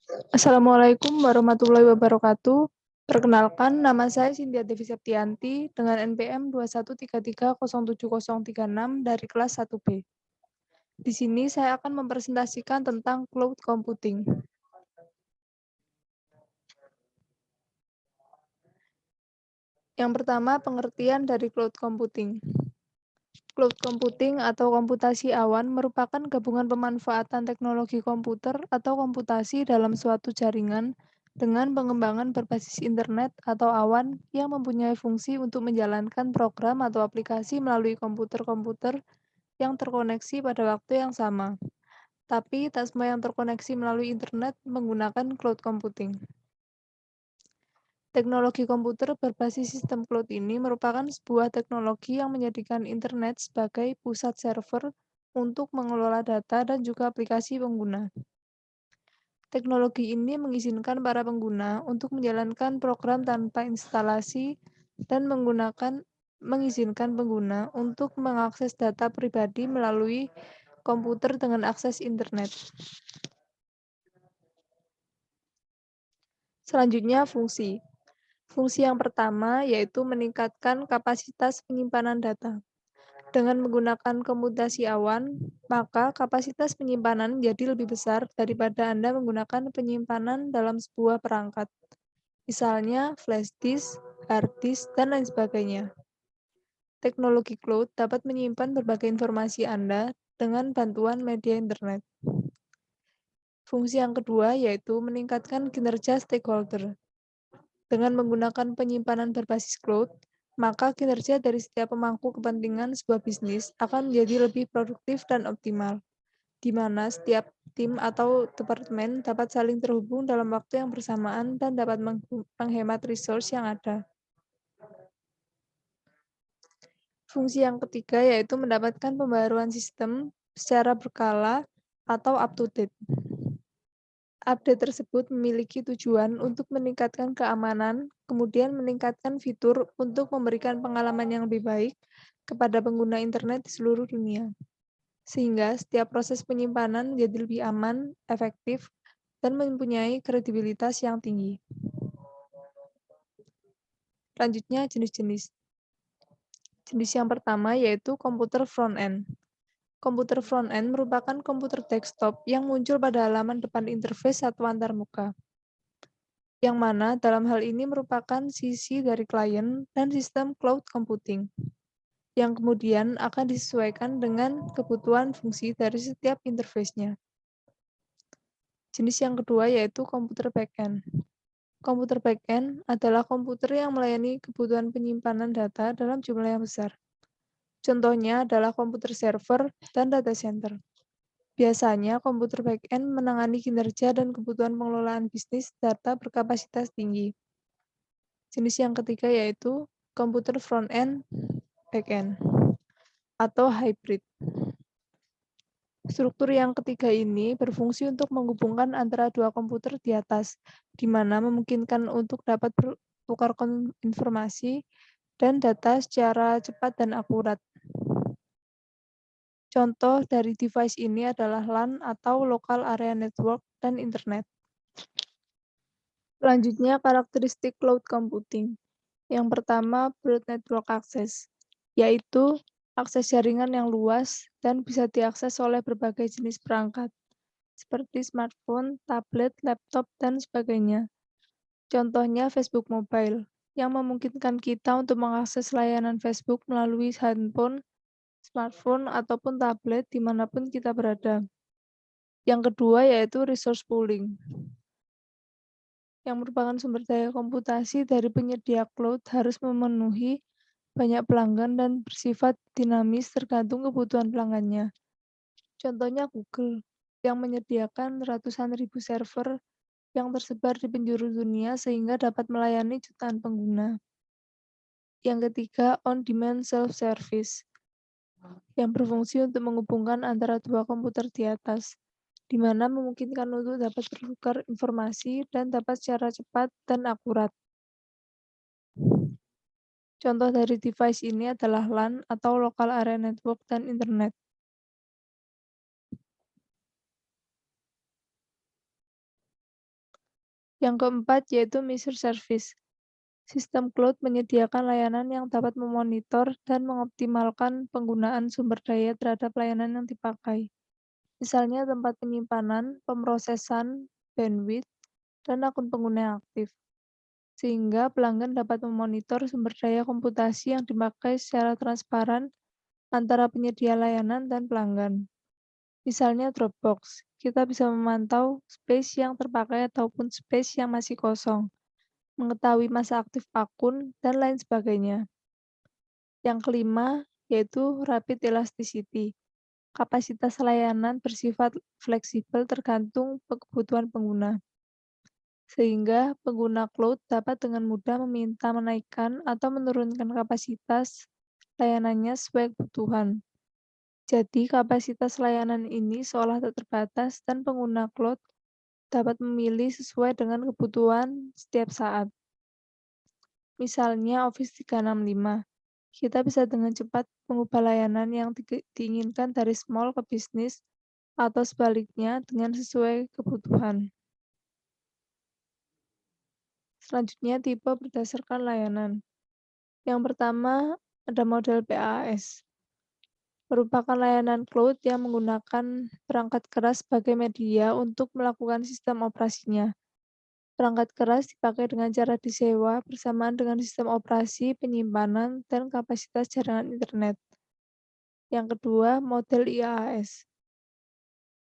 Assalamualaikum warahmatullahi wabarakatuh. Perkenalkan, nama saya Cynthia Devi Septianti dengan NPM 213307036 dari kelas 1B. Di sini saya akan mempresentasikan tentang cloud computing. Yang pertama, pengertian dari cloud computing. Cloud computing atau komputasi awan merupakan gabungan pemanfaatan teknologi komputer atau komputasi dalam suatu jaringan dengan pengembangan berbasis internet atau awan yang mempunyai fungsi untuk menjalankan program atau aplikasi melalui komputer-komputer yang terkoneksi pada waktu yang sama. Tapi tak semua yang terkoneksi melalui internet menggunakan cloud computing. Teknologi komputer berbasis sistem cloud ini merupakan sebuah teknologi yang menjadikan internet sebagai pusat server untuk mengelola data dan juga aplikasi pengguna. Teknologi ini mengizinkan para pengguna untuk menjalankan program tanpa instalasi dan mengizinkan pengguna untuk mengakses data pribadi melalui komputer dengan akses internet. Selanjutnya, fungsi. Fungsi yang pertama yaitu meningkatkan kapasitas penyimpanan data. Dengan menggunakan komputasi awan, maka kapasitas penyimpanan jadi lebih besar daripada Anda menggunakan penyimpanan dalam sebuah perangkat. Misalnya flash disk, hard disk, dan lain sebagainya. Teknologi cloud dapat menyimpan berbagai informasi Anda dengan bantuan media internet. Fungsi yang kedua yaitu meningkatkan kinerja stakeholder. Dengan menggunakan penyimpanan berbasis cloud, maka kinerja dari setiap pemangku kepentingan sebuah bisnis akan menjadi lebih produktif dan optimal, di mana setiap tim atau departemen dapat saling terhubung dalam waktu yang bersamaan dan dapat menghemat resource yang ada. Fungsi yang ketiga yaitu mendapatkan pembaruan sistem secara berkala atau up-to-date. Update tersebut memiliki tujuan untuk meningkatkan keamanan, kemudian meningkatkan fitur untuk memberikan pengalaman yang lebih baik kepada pengguna internet di seluruh dunia. Sehingga setiap proses penyimpanan menjadi lebih aman, efektif, dan mempunyai kredibilitas yang tinggi. Selanjutnya, jenis-jenis. Jenis yang pertama yaitu komputer front-end. Komputer front-end merupakan komputer desktop yang muncul pada halaman depan interface atau antarmuka, yang mana dalam hal ini merupakan sisi dari klien dan sistem cloud computing, yang kemudian akan disesuaikan dengan kebutuhan fungsi dari setiap interface-nya. Jenis yang kedua yaitu komputer backend. Komputer backend adalah komputer yang melayani kebutuhan penyimpanan data dalam jumlah yang besar. Contohnya adalah komputer server dan data center. Biasanya, komputer back-end menangani kinerja dan kebutuhan pengelolaan bisnis data berkapasitas tinggi. Jenis yang ketiga yaitu komputer front-end, back-end, atau hybrid. Struktur yang ketiga ini berfungsi untuk menghubungkan antara dua komputer di atas, di mana memungkinkan untuk dapat bertukar informasi dan data secara cepat dan akurat. Contoh dari device ini adalah LAN atau Local Area Network dan Internet. Selanjutnya, karakteristik cloud computing. Yang pertama, broad network access, yaitu akses jaringan yang luas dan bisa diakses oleh berbagai jenis perangkat, seperti smartphone, tablet, laptop, dan sebagainya. Contohnya Facebook Mobile, yang memungkinkan kita untuk mengakses layanan Facebook melalui handphone, smartphone, ataupun tablet dimanapun kita berada. Yang kedua yaitu resource pooling, yang merupakan sumber daya komputasi dari penyedia cloud harus memenuhi banyak pelanggan dan bersifat dinamis tergantung kebutuhan pelanggannya. Contohnya Google, yang menyediakan ratusan ribu server yang tersebar di penjuru dunia sehingga dapat melayani jutaan pengguna. Yang ketiga, on-demand self-service, yang berfungsi untuk menghubungkan antara dua komputer di atas, di mana memungkinkan untuk dapat bertukar informasi dan dapat secara cepat dan akurat. Contoh dari device ini adalah LAN atau Local Area Network dan Internet. Yang keempat yaitu Measure Service. Sistem cloud menyediakan layanan yang dapat memonitor dan mengoptimalkan penggunaan sumber daya terhadap layanan yang dipakai. Misalnya tempat penyimpanan, pemrosesan, bandwidth, dan akun pengguna yang aktif. Sehingga pelanggan dapat memonitor sumber daya komputasi yang dipakai secara transparan antara penyedia layanan dan pelanggan. Misalnya Dropbox, kita bisa memantau space yang terpakai ataupun space yang masih kosong, mengetahui masa aktif akun, dan lain sebagainya. Yang kelima, yaitu Rapid Elasticity. Kapasitas layanan bersifat fleksibel tergantung kebutuhan pengguna, sehingga pengguna cloud dapat dengan mudah meminta menaikkan atau menurunkan kapasitas layanannya sesuai kebutuhan. Jadi, kapasitas layanan ini seolah tak terbatas dan pengguna cloud dapat memilih sesuai dengan kebutuhan setiap saat. Misalnya Office 365, kita bisa dengan cepat mengubah layanan yang diinginkan dari small ke bisnis atau sebaliknya dengan sesuai kebutuhan. Selanjutnya, tipe berdasarkan layanan. Yang pertama, ada model PaaS. Merupakan layanan cloud yang menggunakan perangkat keras sebagai media untuk melakukan sistem operasinya. Perangkat keras dipakai dengan cara disewa bersamaan dengan sistem operasi, penyimpanan, dan kapasitas jaringan internet. Yang kedua, model IaaS.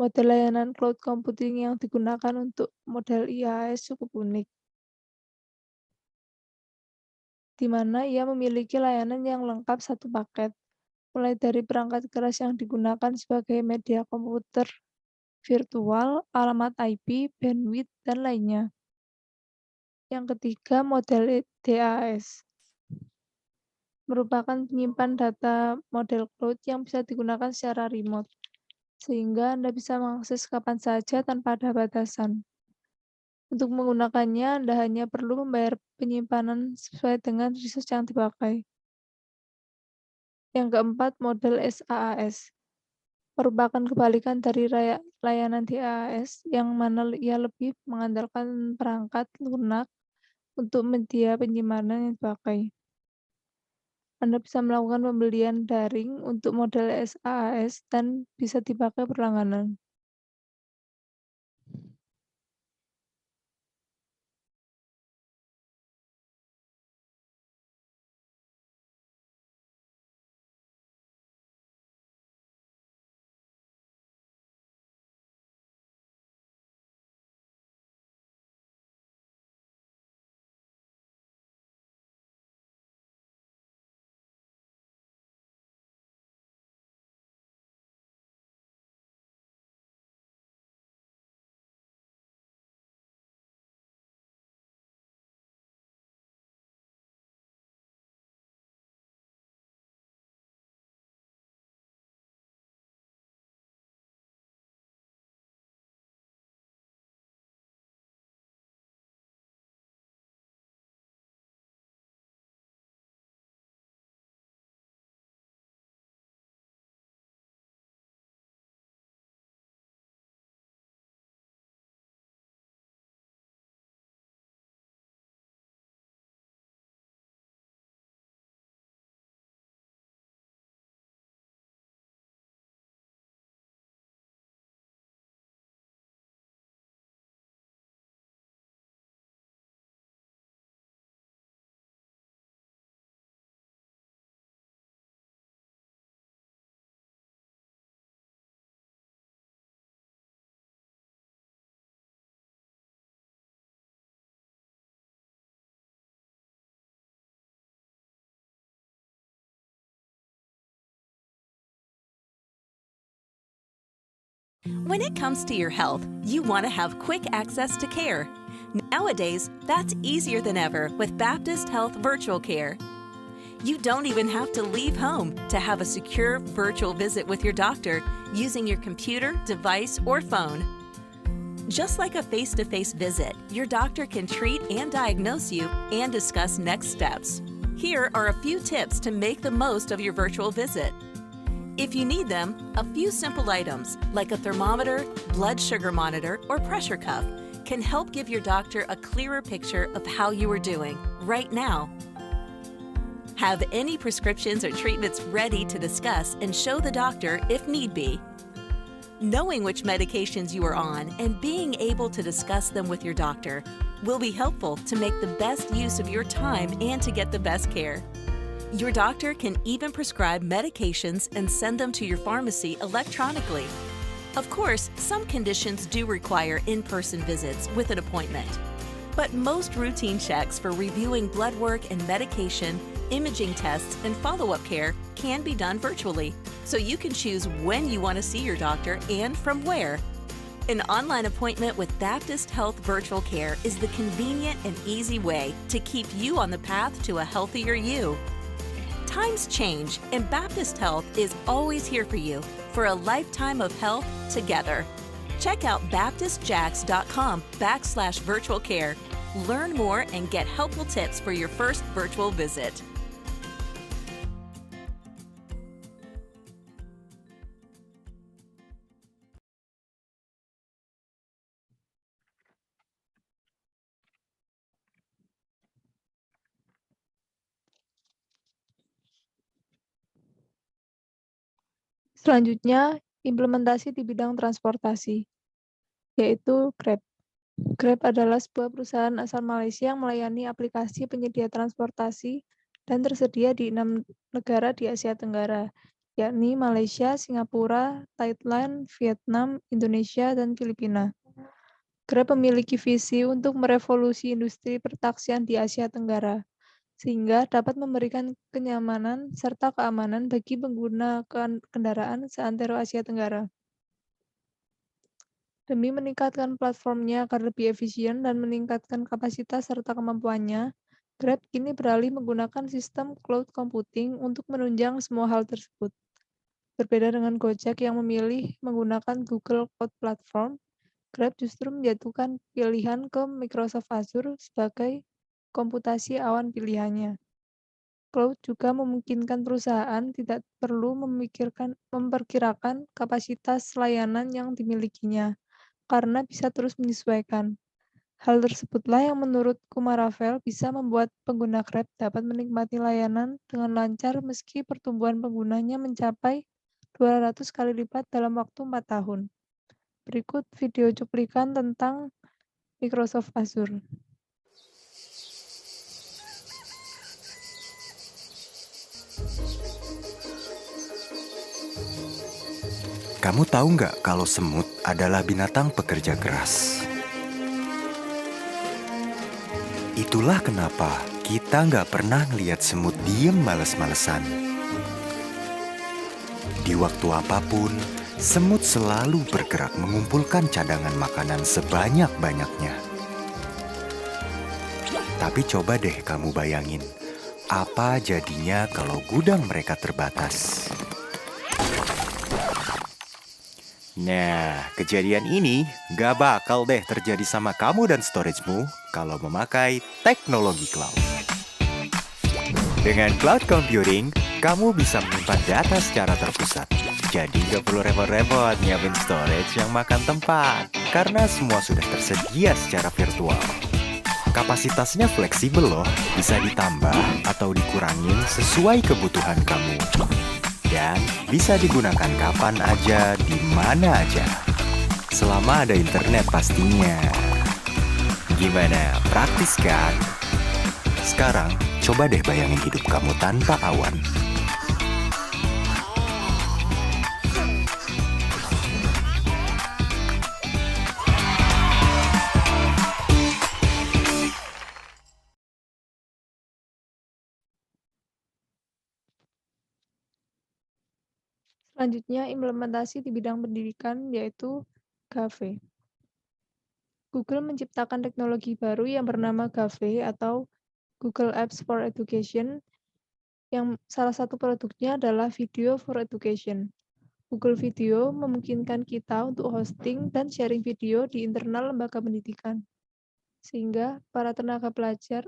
Model layanan cloud computing yang digunakan untuk model IaaS cukup unik, di mana ia memiliki layanan yang lengkap satu paket, mulai dari perangkat keras yang digunakan sebagai media komputer virtual, alamat IP, bandwidth, dan lainnya. Yang ketiga, model DAS merupakan penyimpan data model cloud yang bisa digunakan secara remote, sehingga Anda bisa mengakses kapan saja tanpa ada batasan. Untuk menggunakannya, Anda hanya perlu membayar penyimpanan sesuai dengan resource yang dipakai. Yang keempat, model SaaS merupakan kebalikan dari layanan DaaS yang mana ia lebih mengandalkan perangkat lunak untuk media penyimpanan yang dipakai. Anda bisa melakukan pembelian daring untuk model SaaS dan bisa dipakai berlangganan. When it comes to your health, you want to have quick access to care. Nowadays, that's easier than ever with Baptist Health Virtual Care. You don't even have to leave home to have a secure virtual visit with your doctor using your computer, device, or phone. Just like a face-to-face visit, your doctor can treat and diagnose you and discuss next steps. Here are a few tips to make the most of your virtual visit. If you need them, a few simple items like a thermometer, blood sugar monitor, or pressure cuff can help give your doctor a clearer picture of how you are doing right now. Have any prescriptions or treatments ready to discuss and show the doctor if need be. Knowing which medications you are on and being able to discuss them with your doctor will be helpful to make the best use of your time and to get the best care. Your doctor can even prescribe medications and send them to your pharmacy electronically. Of course, some conditions do require in-person visits with an appointment. But most routine checks for reviewing blood work and medication, imaging tests, and follow-up care can be done virtually, so you can choose when you want to see your doctor and from where. An online appointment with Baptist Health Virtual Care is the convenient and easy way to keep you on the path to a healthier you. Times change, and Baptist Health is always here for you for a lifetime of health together. Check out baptistjax.com/virtual care. Learn more and get helpful tips for your first virtual visit. Selanjutnya, implementasi di bidang transportasi, yaitu Grab. Grab adalah sebuah perusahaan asal Malaysia yang melayani aplikasi penyedia transportasi dan tersedia di 6 negara di Asia Tenggara, yakni Malaysia, Singapura, Thailand, Vietnam, Indonesia, dan Filipina. Grab memiliki visi untuk merevolusi industri pertaksian di Asia Tenggara, sehingga dapat memberikan kenyamanan serta keamanan bagi pengguna kendaraan seantero Asia Tenggara. Demi meningkatkan platformnya agar lebih efisien dan meningkatkan kapasitas serta kemampuannya, Grab kini beralih menggunakan sistem cloud computing untuk menunjang semua hal tersebut. Berbeda dengan Gojek yang memilih menggunakan Google Cloud Platform, Grab justru menjatuhkan pilihan ke Microsoft Azure sebagai komputasi awan pilihannya. Cloud juga memungkinkan perusahaan tidak perlu memperkirakan kapasitas layanan yang dimilikinya, karena bisa terus menyesuaikan. Hal tersebutlah yang menurut Kumaravel bisa membuat pengguna Grab dapat menikmati layanan dengan lancar meski pertumbuhan penggunanya mencapai 200 kali lipat dalam waktu 4 tahun. Berikut video cuplikan tentang Microsoft Azure. Kamu tahu nggak kalau semut adalah binatang pekerja keras? Itulah kenapa kita nggak pernah ngelihat semut diem males-malesan. Di waktu apapun, semut selalu bergerak mengumpulkan cadangan makanan sebanyak-banyaknya. Tapi coba deh kamu bayangin, apa jadinya kalau gudang mereka terbatas? Nah, kejadian ini gak bakal deh terjadi sama kamu dan storage-mu kalau memakai teknologi cloud. Dengan cloud computing, kamu bisa menyimpan data secara terpusat. Jadi gak perlu repot-repot nyiapin storage yang makan tempat, karena semua sudah tersedia secara virtual. Kapasitasnya fleksibel loh, bisa ditambah atau dikurangin sesuai kebutuhan kamu. Dan bisa digunakan kapan aja, di mana aja. Selama ada internet pastinya. Gimana, praktis kan? Sekarang, coba deh bayangin hidup kamu tanpa awan. Selanjutnya, implementasi di bidang pendidikan, yaitu GAVE. Google menciptakan teknologi baru yang bernama GAVE atau Google Apps for Education, yang salah satu produknya adalah Video for Education. Google Video memungkinkan kita untuk hosting dan sharing video di internal lembaga pendidikan, sehingga para tenaga pengajar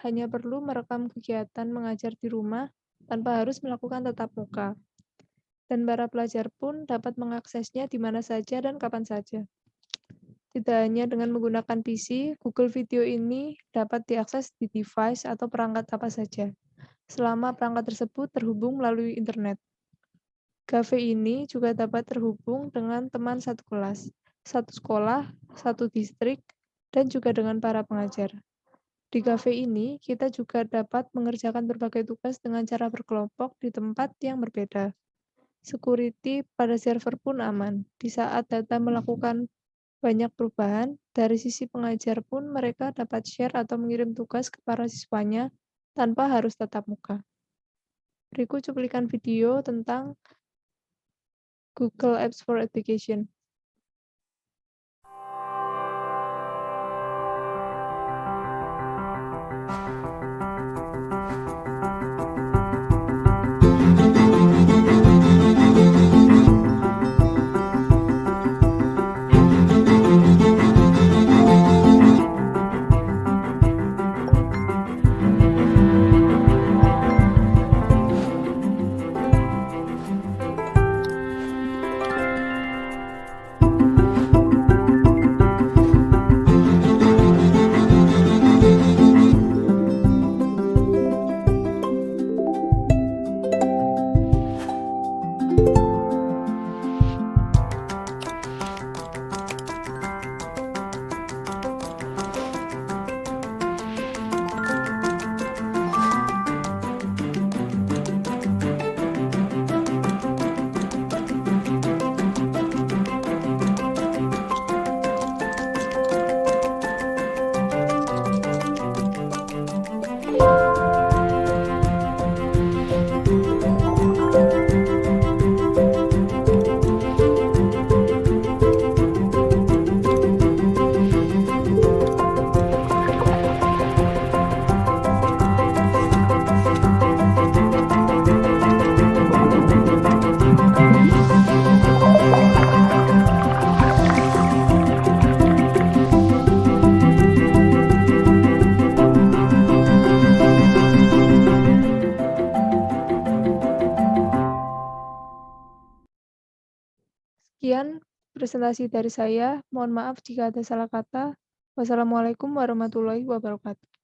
hanya perlu merekam kegiatan mengajar di rumah tanpa harus melakukan tatap muka. Dan para pelajar pun dapat mengaksesnya di mana saja dan kapan saja. Tidak hanya dengan menggunakan PC, Google Video ini dapat diakses di device atau perangkat apa saja, selama perangkat tersebut terhubung melalui internet. Cafe ini juga dapat terhubung dengan teman satu kelas, satu sekolah, satu distrik, dan juga dengan para pengajar. Di kafe ini, kita juga dapat mengerjakan berbagai tugas dengan cara berkelompok di tempat yang berbeda. Security pada server pun aman. Di saat data melakukan banyak perubahan, dari sisi pengajar pun mereka dapat share atau mengirim tugas ke para siswanya tanpa harus tatap muka. Berikut cuplikan video tentang Google Apps for Education. Sekian presentasi dari saya. Mohon maaf jika ada salah kata. Wassalamualaikum warahmatullahi wabarakatuh.